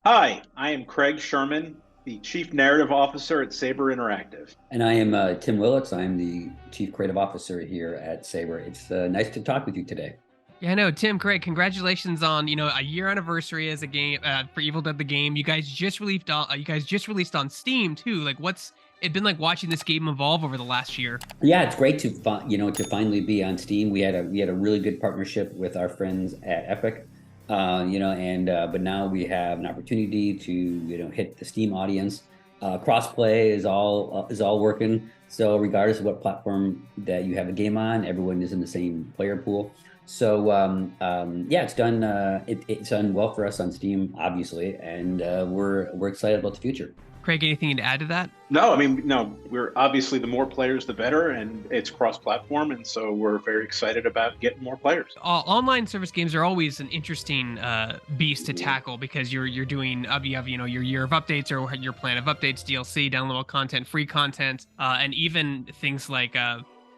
Hi, I am Craig Sherman, the Chief Narrative Officer at Saber Interactive. And I am Tim Willits. I'm the Chief Creative Officer here at Saber. It's nice to talk with you today. Yeah, no, Tim, Craig, congratulations on a year anniversary as a game for Evil Dead the game. You guys just released on Steam too. Like, what's it been like watching this game evolve over the last year? Yeah, it's great to to finally be on Steam. We had a really good partnership with our friends at Epic, and but now we have an opportunity to hit the Steam audience. Crossplay is all working. So regardless of what platform that you have the game on, everyone is in the same player pool. So yeah, it's done well for us on Steam, obviously, and we're excited about the future. Craig, anything to add to that? No, I mean, no, we're obviously the more players, the better, and it's cross-platform, and so we're very excited about getting more players. Online service games are always an interesting beast to tackle because you're doing you have your year of updates or your plan of updates, DLC, downloadable content, free content, and even things like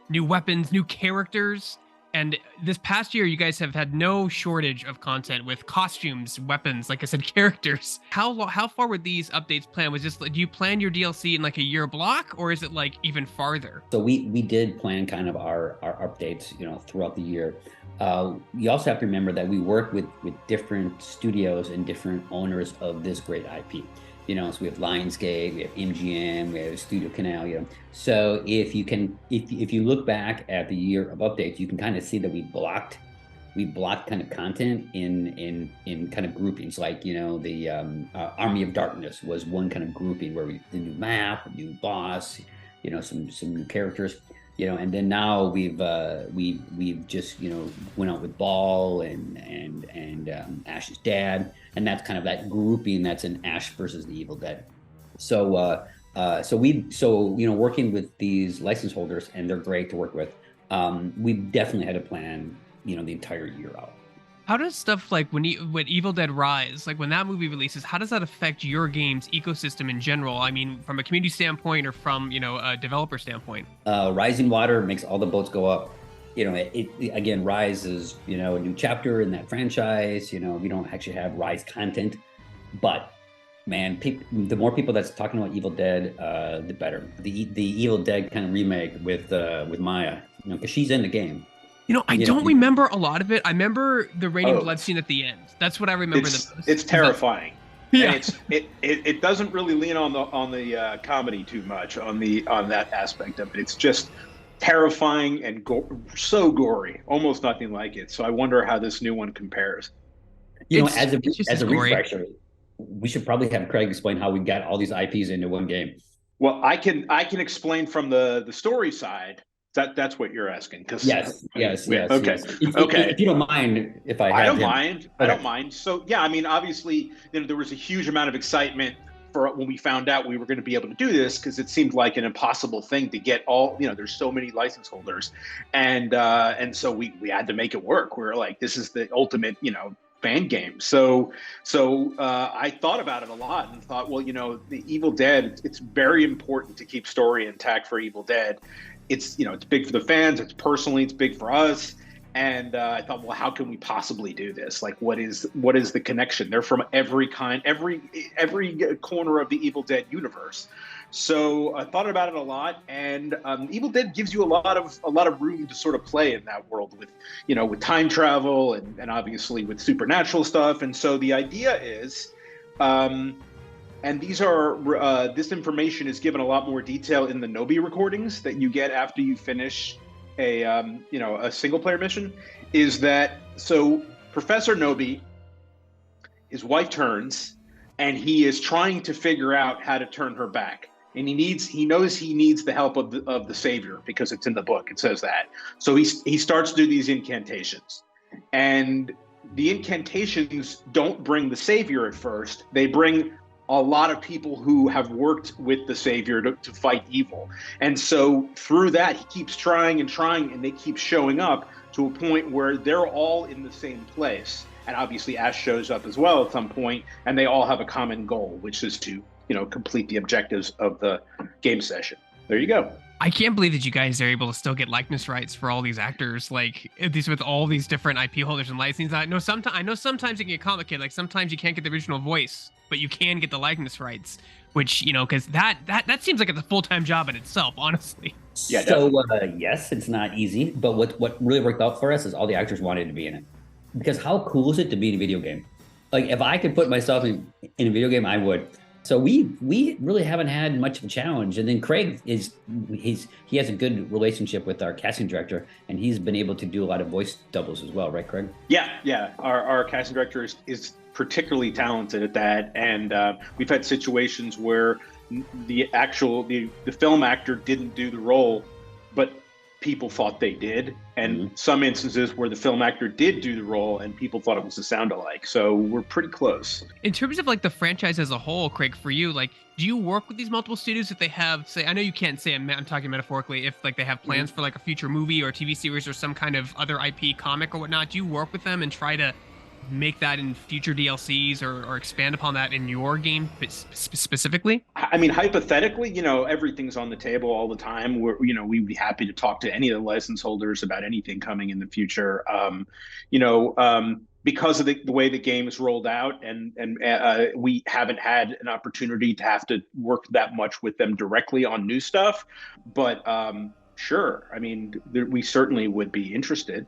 new weapons, new characters. And this past year, you guys have had no shortage of content with costumes, weapons, like I said, characters. How far would these updates plan? Was this, do you plan your DLC in like a year block, or is it like even farther? So we did plan kind of our updates, throughout the year. You also have to remember that we work with different studios and different owners of this great IP. So we have Lionsgate, we have MGM, we have Studio Canal. So if you look back at the year of updates, you can kind of see that we blocked kind of content in kind of groupings, like the Army of Darkness was one kind of grouping where the new map, new boss, some new characters, and then now we've just went out with Ball and Ash's dad, and that's kind of that grouping that's in Ash versus the Evil Dead. So working with these license holders, and they're great to work with. We definitely had to plan the entire year out. How does stuff like when Evil Dead Rise, like when that movie releases, how does that affect your game's ecosystem in general? I mean, from a community standpoint or from a developer standpoint? Rising water makes all the boats go up. Again, Rise is a new chapter in that franchise. We don't actually have Rise content, but man, the more people that's talking about Evil Dead, the better. The Evil Dead kind of remake with Maya, because she's in the game. I don't remember a lot of it. I remember the raining blood scene at the end. That's what I remember the most. It's terrifying. Yeah. And it doesn't really lean on the comedy too much on that aspect of it. It's just terrifying and so gory, almost nothing like it. So I wonder how this new one compares. It's just as a gory. refresher, we should probably have Craig explain how we got all these IPs into one game. Well, I can explain from the story side. That's what you're asking, because Yes. okay, Yes. If okay. you don't mind, if I I have don't him. mind. I Okay. don't mind. So yeah, I mean, obviously, there was a huge amount of excitement for when we found out we were going to be able to do this, because it seemed like an impossible thing to get all. There's so many license holders, and so we had to make it work. We were like, this is the ultimate fan game. So I thought about it a lot and thought, well, the Evil Dead. It's very important to keep story intact for Evil Dead. It's big for the fans. It's big for us. And I thought, well, how can we possibly do this? Like, what is the connection? They're from every corner of the Evil Dead universe. So I thought about it a lot, and Evil Dead gives you a lot of room to sort of play in that world with time travel and obviously with supernatural stuff. And so the idea is. And this information is given a lot more detail in the Nobi recordings that you get after you finish a single player mission. Is that so? Professor Nobi, his wife turns, and he is trying to figure out how to turn her back. And he knows he needs the help of the Savior, because it's in the book. It says that. So he starts to do these incantations, and the incantations don't bring the Savior at first. They bring a lot of people who have worked with the Savior to fight evil. And so through that, he keeps trying and trying, and they keep showing up to a point where they're all in the same place. And obviously Ash shows up as well at some point, and they all have a common goal, which is to, complete the objectives of the game session. There you go. I can't believe that you guys are able to still get likeness rights for all these actors, like these with all these different IP holders and licensing. I know sometimes it can get complicated. Like sometimes you can't get the original voice, but you can get the likeness rights, which because that seems like it's a full-time job in itself, honestly. Yeah. So yes, it's not easy, but what really worked out for us is all the actors wanted to be in it. Because how cool is it to be in a video game? Like if I could put myself in a video game, I would. So we really haven't had much of a challenge. And then Craig he has a good relationship with our casting director, and he's been able to do a lot of voice doubles as well, right, Craig? Yeah. Our casting director is particularly talented at that, and we've had situations where the film actor didn't do the role, but people thought they did, and some instances where the film actor did do the role and people thought it was a sound alike. So we're pretty close. In terms of like the franchise as a whole, Craig, for you, like, do you work with these multiple studios if they have, say, I know you can't say, I'm talking metaphorically, if like they have plans for like a future movie or TV series or some kind of other IP comic or whatnot, do you work with them and try to make that in future DLCs or expand upon that in your game specifically? I mean, hypothetically, everything's on the table all the time. We'd be happy to talk to any of the license holders about anything coming in the future. Because of the way the game is rolled out, and we haven't had an opportunity to have to work that much with them directly on new stuff. But sure, I mean, we certainly would be interested.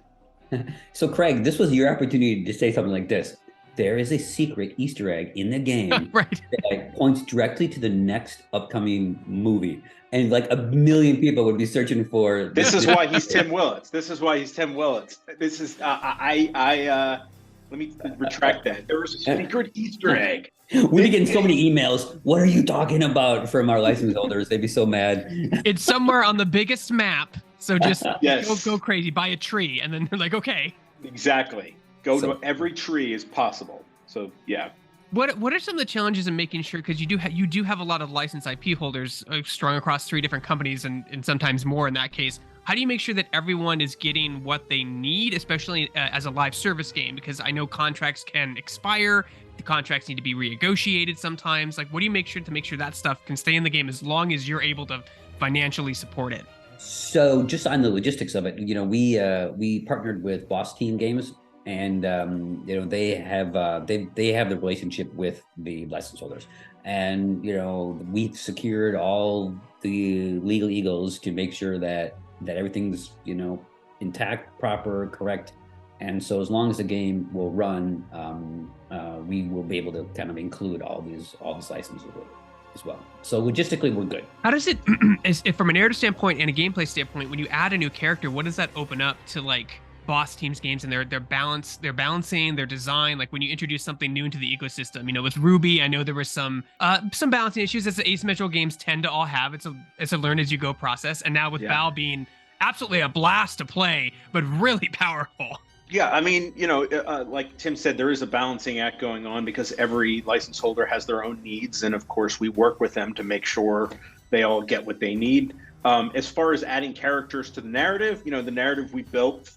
So Craig, this was your opportunity to say something like this. There is a secret Easter egg in the game right. that points directly to the next upcoming movie. And like a million people would be searching for this. Is why he's Tim Willits. This is why he's Tim Willits. This is let me retract that. There was a secret Easter egg. We get so many emails. What are you talking about from our license holders? They'd be so mad. It's somewhere on the biggest map. So just go crazy, buy a tree, and then they're like, okay. Exactly. Go to every tree as possible. So yeah. What are some of the challenges in making sure, because you do have a lot of licensed IP holders strung across 3 different companies and sometimes more in that case. How do you make sure that everyone is getting what they need, especially as a live service game? Because I know contracts can expire. The contracts need to be renegotiated sometimes. Like, what do you make sure that stuff can stay in the game as long as you're able to financially support it? So just on the logistics of it, we partnered with Boss Team Games, and they have the relationship with the license holders, and we secured all the legal eagles to make sure that everything's intact, proper, correct, and so as long as the game will run, we will be able to kind of include all these licenses as well. So logistically, we're good. How does it, from a narrative standpoint and a gameplay standpoint, when you add a new character, what does that open up to like Boss Teams games and their balancing, their design? Like when you introduce something new into the ecosystem, with Ruby, I know there was some balancing issues as the asymmetrical games tend to all have. It's a learn as you go process, and now with Val being absolutely a blast to play, but really powerful. Yeah, I mean, like Tim said, there is a balancing act going on because every license holder has their own needs. And of course, we work with them to make sure they all get what they need. As far as adding characters to the narrative, the narrative we built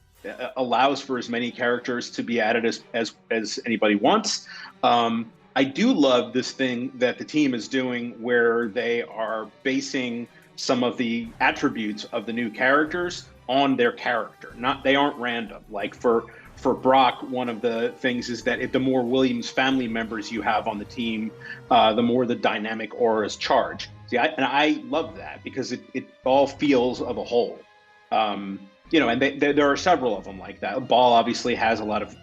allows for as many characters to be added as anybody wants. I do love this thing that the team is doing where they are basing some of the attributes of the new characters on their character. They aren't random. Like for Brock, one of the things is that the more Williams family members you have on the team, the more the dynamic auras charge. And I love that because it all feels of a whole. And there are several of them like that. Ball obviously has a lot of,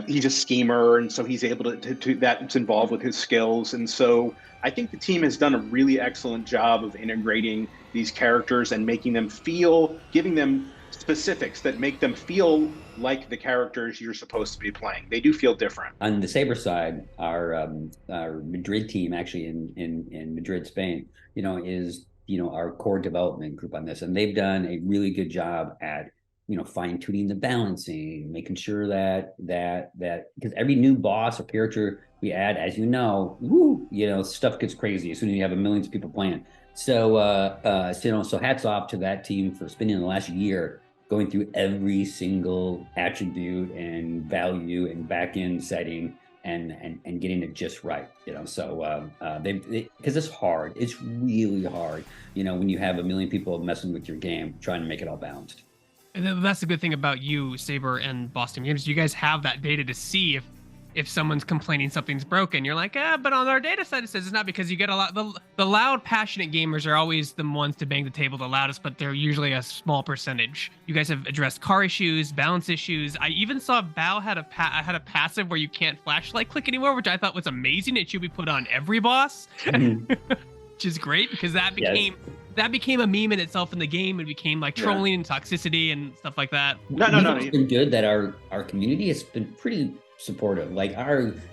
he's a schemer, and so he's able to that's involved with his skills. And so I think the team has done a really excellent job of integrating these characters and giving them specifics that make them feel like the characters you're supposed to be playing. They do feel different. On the Saber side, our Madrid team, actually in Madrid, Spain, is our core development group on this, and they've done a really good job at fine-tuning the balancing, making sure that because every new boss or character we add, as stuff gets crazy as soon as you have millions of people playing. So hats off to that team for spending the last year going through every single attribute and value and back-end setting and getting it just right, so because it's hard, it's really hard, when you have a million people messing with your game, trying to make it all balanced. And that's the good thing about you, Saber and Boss Team Games. You guys have that data to see if someone's complaining something's broken. You're like, but on our data side it says it's not, because you get a lot. The loud, passionate gamers are always the ones to bang the table the loudest, but they're usually a small percentage. You guys have addressed car issues, balance issues. I even saw Bao had a passive where you can't flashlight click anymore, which I thought was amazing. It should be put on every boss, which is great, because that became. Yes. That became a meme in itself in the game. It became like trolling and toxicity and stuff like that. No. It's been good that our community has been pretty supportive. Like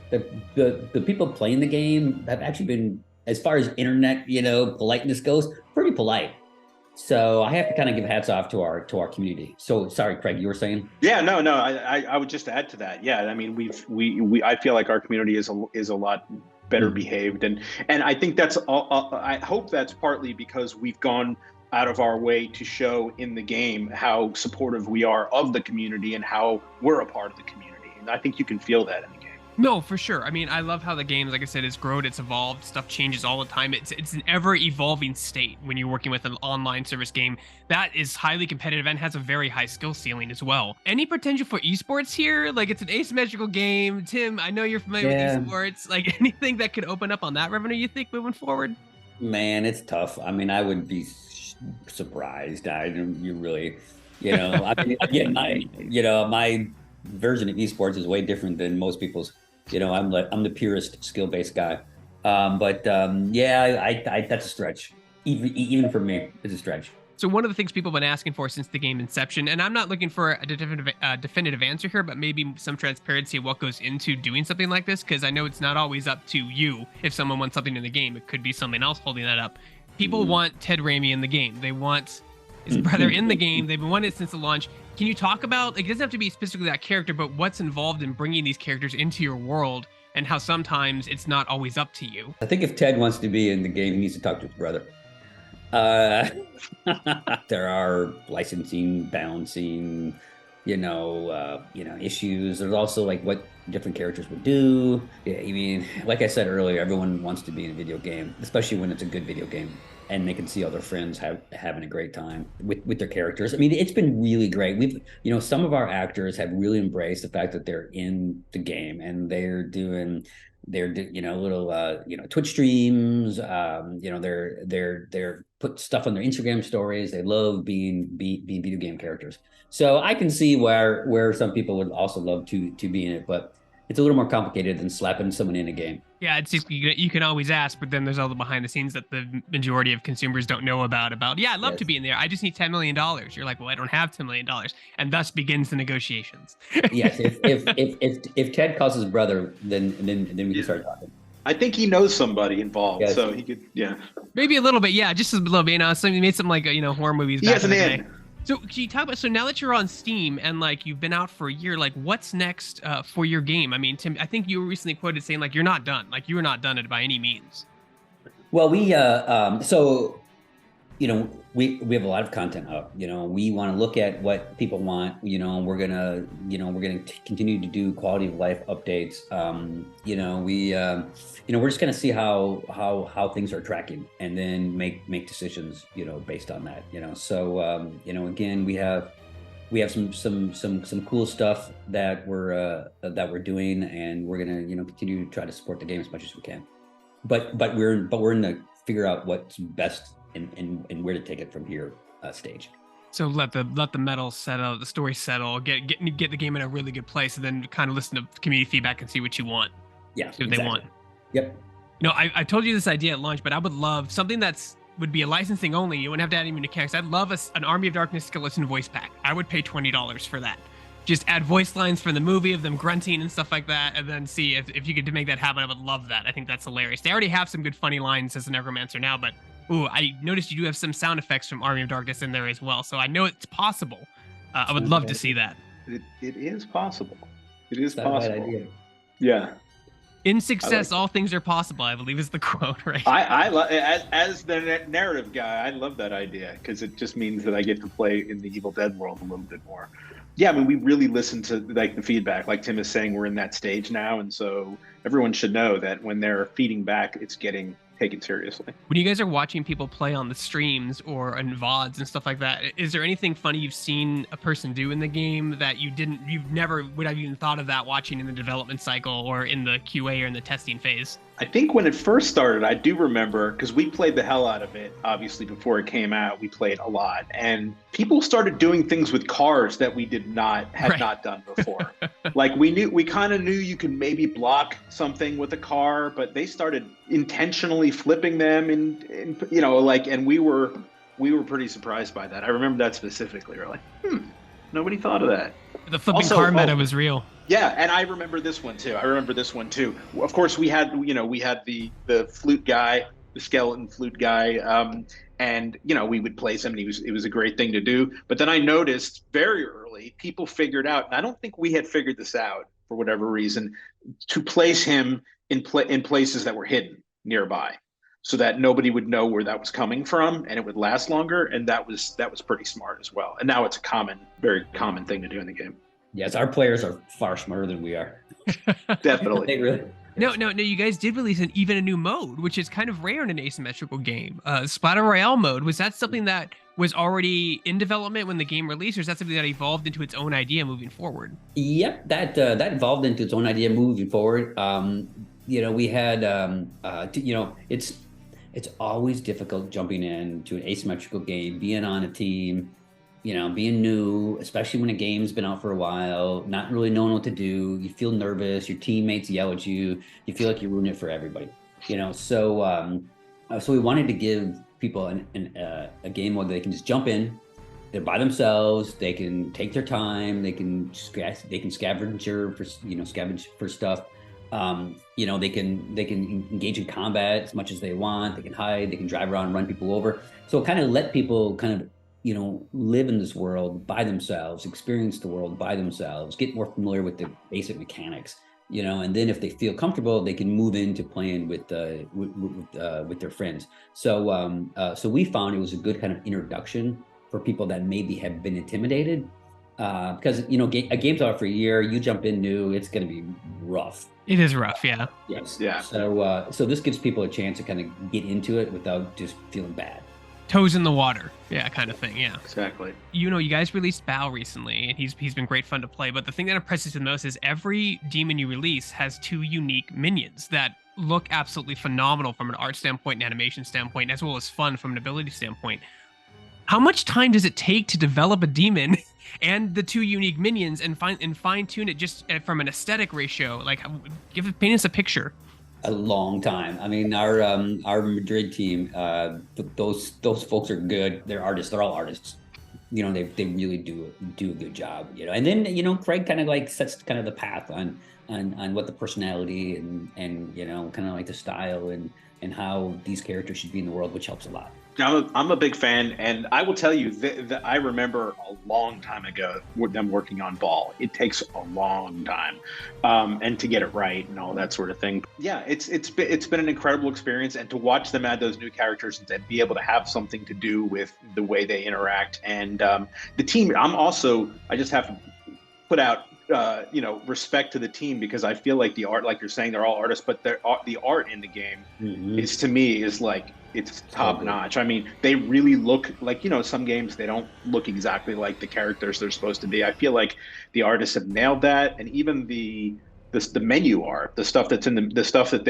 the people playing the game have actually been, as far as internet, politeness goes, pretty polite. So I have to kind of give hats off to our community. So sorry, Craig, you were saying? Yeah, no. I would just add to that. Yeah, I mean, I feel like our community is a lot better behaved, and I think that's I hope that's partly because we've gone out of our way to show in the game how supportive we are of the community and how we're a part of the community, and I think you can feel that in the game. No, for sure. I mean, I love how the game, like I said, has grown, it's evolved, stuff changes all the time. It's an ever-evolving state when you're working with an online service game that is highly competitive and has a very high skill ceiling as well. Any potential for esports here? Like, it's an asymmetrical game. Tim, I know you're familiar with esports. Like, anything that could open up on that revenue, you think, moving forward? Man, it's tough. I mean, I would be surprised. You really, I mean, again, my version of esports is way different than most people's. I'm the purest skill-based guy, but that's a stretch. Even for me, it's a stretch. So one of the things people have been asking for since the game inception, and I'm not looking for a definitive answer here, but maybe some transparency of what goes into doing something like this, because I know it's not always up to you. If someone wants something in the game, it could be something else holding that up. People want Ted Rami in the game. They want his brother in the game. They've been wanting it since the launch. Can you talk about, like, it doesn't have to be specifically that character, but what's involved in bringing these characters into your world, and how sometimes it's not always up to you? I think if Ted wants to be in the game, he needs to talk to his brother. There are licensing, balancing, issues. There's also like what different characters would do. Yeah, I mean, like I said earlier, everyone wants to be in a video game, especially when it's a good video game, and they can see all their friends having a great time with their characters. I mean, it's been really great. We've, some of our actors have really embraced the fact that they're in the game, and they're doing little Twitch streams. They're put stuff on their Instagram stories. They love being video game characters. So I can see where some people would also love to be in it, but it's a little more complicated than slapping someone in a game. Yeah, it's just, you can always ask, but then there's all the behind the scenes that the majority of consumers don't know about, yeah, I'd love to be in there. I just need $10 million. You're like, well, I don't have $10 million. And thus begins the negotiations. Yes, if Ted calls his brother, then we can start talking. I think he knows somebody involved, so he could, maybe a little bit, just a little bit. So he made some like horror movies. He has an in. So can you talk about, so now that you're on Steam and like you've been out for a year, like what's next for your game? I mean, Tim, I think you were recently quoted saying like you're not done, like you are not done it by any means. Well, we we have a lot of content up. We want to look at what people want. We're gonna continue to do quality of life updates. We're just gonna see how things are tracking, and then make decisions. Based on that. So again, we have some cool stuff that we're doing, and we're gonna continue to try to support the game as much as we can. But we're in the figure out what's best and where to take it from here stage. So let the metal settle, the story settle, get the game in a really good place, and then kind of listen to community feedback and see what you want. Yeah, see what they want. Yep. I told you this idea at launch, but I would love something would be a licensing only. You wouldn't have to add any mechanics. I'd love an Army of Darkness skeleton voice pack. I would pay $20 for that. Just add voice lines from the movie of them grunting and stuff like that, and then see if you could make that happen. I would love that. I think that's hilarious. They already have some good funny lines as a Necromancer now, but I noticed you do have some sound effects from Army of Darkness in there as well, so I know it's possible. I would love to see that. It is possible. It is possible. Not a bad idea. Yeah. In success, all things are possible, I believe is the quote, right? I love, as the narrative guy, I love that idea, because it just means that I get to play in the Evil Dead world a little bit more. Yeah, I mean, we really listen to like the feedback. Like Tim is saying, we're in that stage now, and so everyone should know that when they're feeding back, it's getting taken seriously. When you guys are watching people play on the streams or in VODs and stuff like that, is there anything funny you've seen a person do in the game that you've never would have even thought of that watching in the development cycle or in the QA or in the testing phase? I think when it first started, I do remember, because we played the hell out of it, obviously, before it came out, we played a lot. And people started doing things with cars that we had not done before. Like we kind of knew you could maybe block something with a car, but they started intentionally flipping them and we were pretty surprised by that. I remember that specifically. We're like, nobody thought of that. The flipping car meta was real. Yeah, and I remember this one too. Of course, we had the flute guy, the skeleton flute guy, and we would place him, and it was a great thing to do. But then I noticed very early people figured out, and I don't think we had figured this out for whatever reason, to place him in places that were hidden nearby, so that nobody would know where that was coming from, and it would last longer. And that was pretty smart as well. And now it's a very common thing to do in the game. Yes, our players are far smarter than we are. Definitely. They really. No, you guys did release even a new mode, which is kind of rare in an asymmetrical game. Splatter Royale mode, was that something that was already in development when the game released, or is that something that evolved into its own idea moving forward? Yep, that evolved into its own idea moving forward. We had, it's always difficult jumping into an asymmetrical game, being on a team, being new, especially when a game's been out for a while, not really knowing what to do. You feel nervous, your teammates yell at you, you feel like you ruin it for everybody. So we wanted to give people a game mode that they can just jump in, they're by themselves, they can take their time, they can scavenge for stuff. They can engage in combat as much as they want, they can hide, they can drive around and run people over. So kind of let people kind of live in this world by themselves, experience the world by themselves, get more familiar with the basic mechanics, and then if they feel comfortable, they can move into playing with their friends. So we found it was a good kind of introduction for people that maybe have been intimidated, because a game's out for a year, you jump in new, it's going to be rough. It is rough, yeah. Yes. Yeah. So this gives people a chance to kind of get into it without just feeling bad. Toes in the water, yeah, kind of thing, yeah. Exactly. You guys released Bao recently, and he's been great fun to play, but the thing that impresses me the most is every demon you release has 2 unique minions that look absolutely phenomenal from an art standpoint and animation standpoint, as well as fun from an ability standpoint. How much time does it take to develop a demon and the 2 unique minions and fine-tune it just from an aesthetic ratio? Like, paint us a picture. A long time. I mean, our Madrid team, those folks are good. They're artists. They're all artists. They really do a good job. And then Craig kind of like sets kind of the path on what the personality and kind of like the style and how these characters should be in the world, which helps a lot. I'm a big fan, and I will tell you that I remember a long time ago them working on Ball. It takes a long time, and to get it right and all that sort of thing. Yeah, it's been an incredible experience, and to watch them add those new characters and be able to have something to do with the way they interact. And the team, I just have to put out respect to the team, because I feel like the art, like you're saying, they're all artists, but the art in the game is, to me, is like, it's top notch. I mean, they really look like, some games, they don't look exactly like the characters they're supposed to be. I feel like the artists have nailed that. And even the menu art, the stuff that's in the stuff that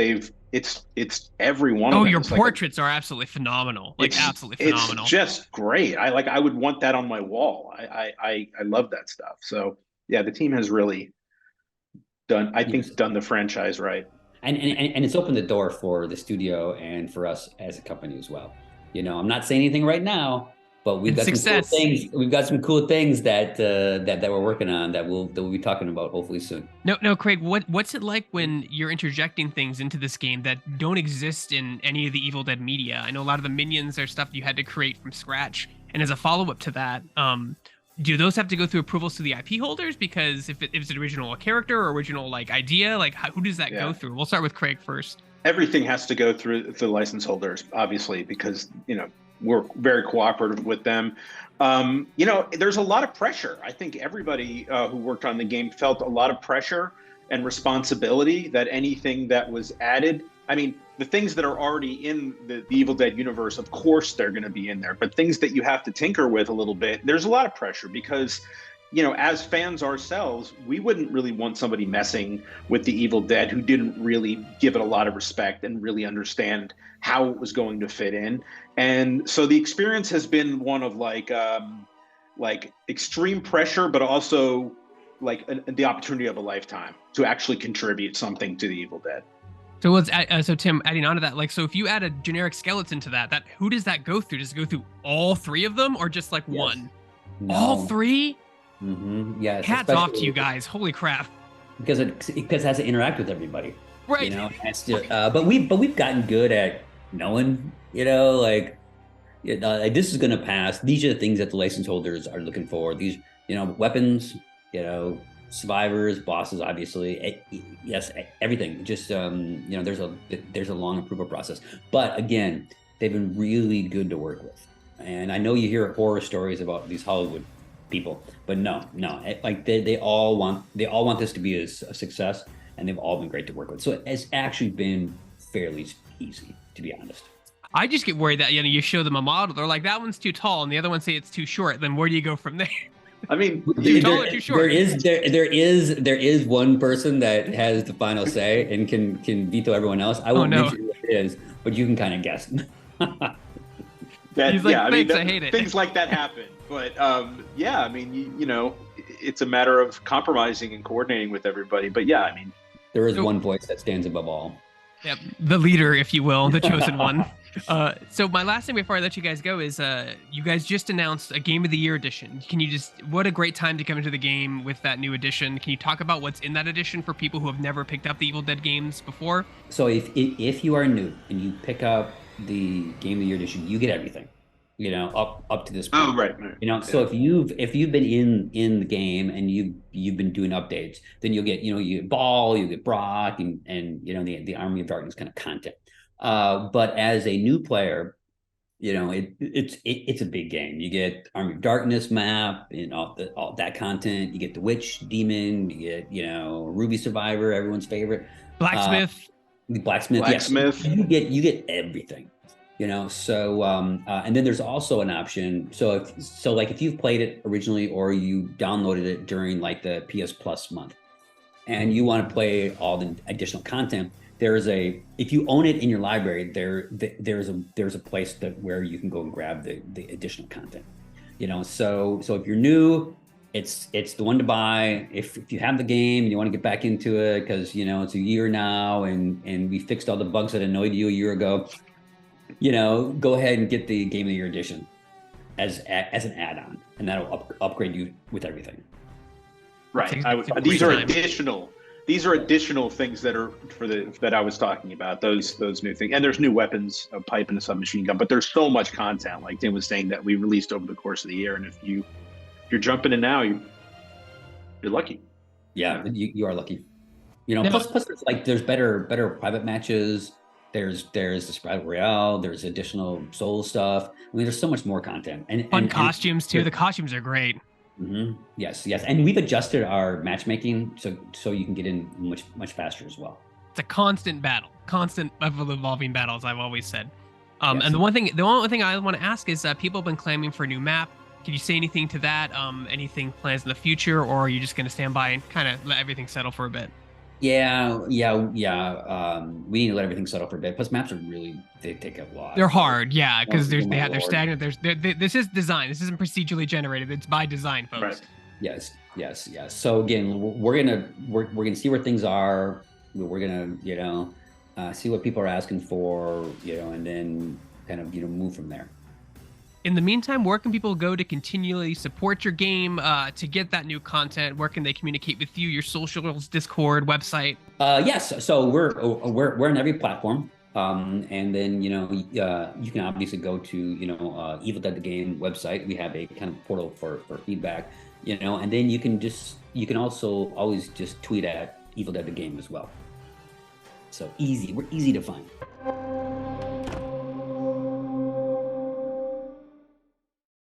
it's every one of them. Your portraits are absolutely phenomenal. Absolutely phenomenal. It's just great. I would want that on my wall. I love that stuff. So yeah, the team has really done the franchise right. And it's opened the door for the studio and for us as a company as well. I'm not saying anything right now, but we've got some cool things. We've got some cool things that we're working on that we'll be talking about hopefully soon. No, Craig, what's it like when you're interjecting things into this game that don't exist in any of the Evil Dead media? I know a lot of the minions are stuff you had to create from scratch, and as a follow-up to that, do those have to go through approvals to the IP holders? Because if it's an original character or original idea, who does that go through? We'll start with Craig first. Everything has to go through the license holders, obviously, because we're very cooperative with them. There's a lot of pressure. I think everybody who worked on the game felt a lot of pressure and responsibility that anything that was added, I mean, the things that are already in the Evil Dead universe, of course they're going to be in there, but things that you have to tinker with a little bit, there's a lot of pressure because, as fans ourselves, we wouldn't really want somebody messing with the Evil Dead who didn't really give it a lot of respect and really understand how it was going to fit in. And so the experience has been one of like extreme pressure, but also the opportunity of a lifetime to actually contribute something to the Evil Dead. So so Tim, adding on to that, so if you add a generic skeleton to that, who does that go through? Does it go through all three of them or just one? No. All three? Mm-hmm. Yes. Hats off to you guys. Holy crap. Because it has to interact with everybody. Right. But we've gotten good at knowing, this is going to pass. These are the things that the license holders are looking for. These, weapons, survivors, bosses, obviously, yes, everything. Just there's a long approval process. But again, they've been really good to work with. And I know you hear horror stories about these Hollywood people, but no, they all want this to be a success, and they've all been great to work with. So it's actually been fairly easy, to be honest. I just get worried that you show them a model, they're like, that one's too tall, and the other one say it's too short. Then where do you go from there? I mean, too tall or too short? There is one person that has the final say and can veto everyone else. I won't mention who it is, but you can kind of guess. He's like, thanks, I hate it. Things like that happen, but it's a matter of compromising and coordinating with everybody. But yeah, I mean, there is one voice that stands above all. Yep, the leader, if you will, the chosen one. So my last thing before I let you guys go is you guys just announced a Game of the Year edition. What a great time to come into the game with that new edition. Can you talk about what's in that edition for people who have never picked up the Evil Dead games before? So if you are new and you pick up the Game of the Year edition, you get everything, up to this point. Oh, right. So if you've been in the game and you've been doing updates, then you'll get, you get Ball, you get Brock, and the Army of Darkness kind of content. But as a new player, it's a big game. You get Army of Darkness map and all that content. You get the Witch, Demon. You get Ruby Survivor, everyone's favorite. Blacksmith. Yes. You get everything. So and then there's also an option. So if you've played it originally or you downloaded it during the PS Plus month, and you want to play all the additional content, if you own it in your library, there's a place where you can go and grab the additional content. So if you're new, it's the one to buy. If you have the game and you want to get back into it because it's a year now and we fixed all the bugs that annoyed you a year ago, go ahead and get the Game of the Year edition as an add-on, and that'll upgrade you with everything. Right. These are additional things that are that I was talking about. Those new things, and there's new weapons, a pipe and a submachine gun. But there's so much content, like Tim was saying, that we released over the course of the year. And if you're jumping in now, you're lucky. Yeah, you are lucky. Plus there's better private matches. There's the Sprite Royale. There's additional soul stuff. I mean, there's so much more content and fun costumes too. The costumes are great. Mm-hmm. Yes, and we've adjusted our matchmaking so you can get in much faster as well. It's a constant battle, constant evolving battles. I've always said. Yes. And the only thing I want to ask is people have been claiming for a new map. Can you say anything to that? Anything plans in the future, or are you just going to stand by and kind of let everything settle for a bit? Yeah. We need to let everything settle for a bit. Plus, maps are they take a lot. They're hard, yeah, because they're stagnant. This is design. This isn't procedurally generated. It's by design, folks. Right. Yes. So again, we're gonna see where things are. We're gonna see what people are asking for, and then kind of move from there. In the meantime, where can people go to continually support your game, to get that new content? Where can they communicate with you? Your socials, Discord, website? Yes. So we're on every platform. And then, you can obviously go to, Evil Dead the Game website. We have a kind of portal for feedback, and then you can also always just tweet at Evil Dead the Game as well. So easy. We're easy to find.